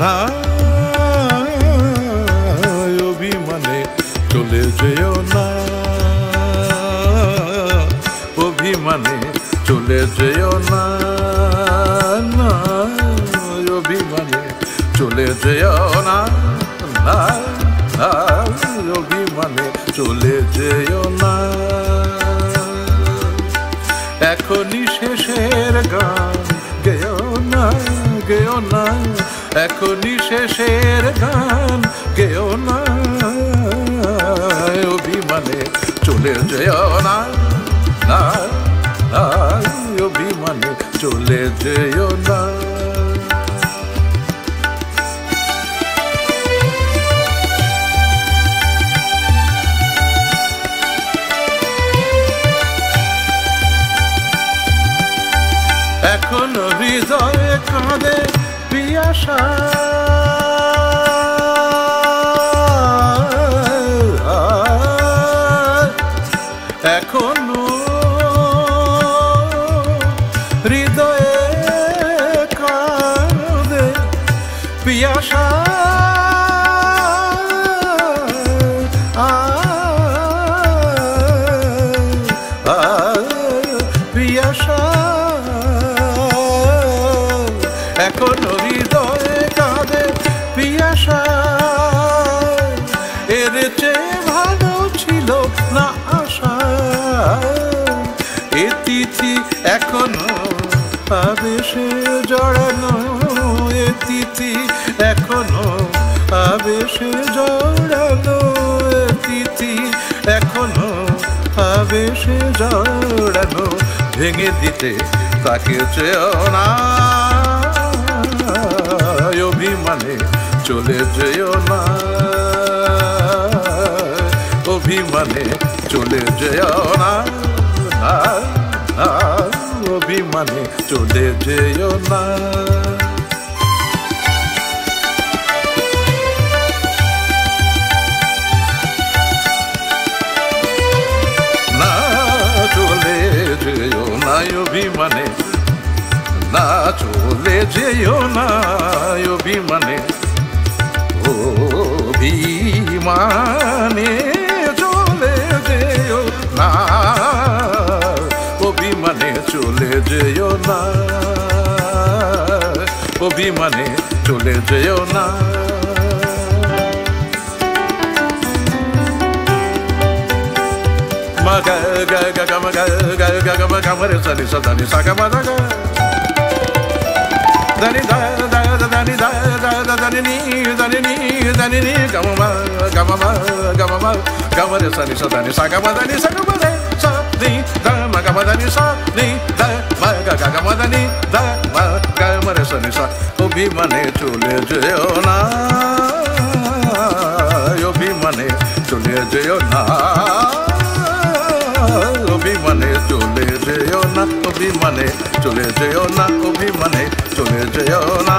না অভিমানে চলে যেও না, অভিমানে চলে যেও না, না অভিমানে চলে যেও না, না অভিমানে চলে যেও না। এখনই শেষের গান গেও না, গেও না, এখনই শেষের গান গেও না, অভিমানে চলে যেও না, না অভিমানে চলে যেও না। এখন হৃদয়ে কাঁদে পিয়াসা, এখনো হৃদয়ে কাঁদে পিয়াসা, পিয়াসা এখনো হৃদয়ে কাঁদে পিয়াসা। এর চেয়ে ভালো ছিল না আশা, এ তিথি এখনো আবেশে জড়ানো, এ তিথি এখনো আবেশে জড়ানো, এ তিথি এখনো আবেশে জড়ানো। ভেঙে দিতে তাকে চেও না, অভিমানে চলে যেও না, অভিমানে চলে যেও না, অভিমানে চলে যেও না। না চলে যেও না অভিমানে, না চলে যেও না অভিমানে, অভিমানে চলে যেও না, অভিমানে চলে যেও না, অভিমানে চলে যেও না। Ma ga ga ga ga ma ga ga ga ga ma ga ma re sa ni sa da ni sa ga ma da ga da ni da da da da ni da da da da ni da ni da ni ga ma ga ma ga ma ga ma re sa ni sa ga ma da ni sa ga ma re sa ni da ma ga ma da ni sa ni da ma ga ga ga ma da ni da ma ga ma re sa ni sa অভিমানে চলে যেও না, অভিমানে চলে যেও না, অভিমানে চলে যেও না, অভিমানে চলে যেও না, অভিমানে চলে যেও না।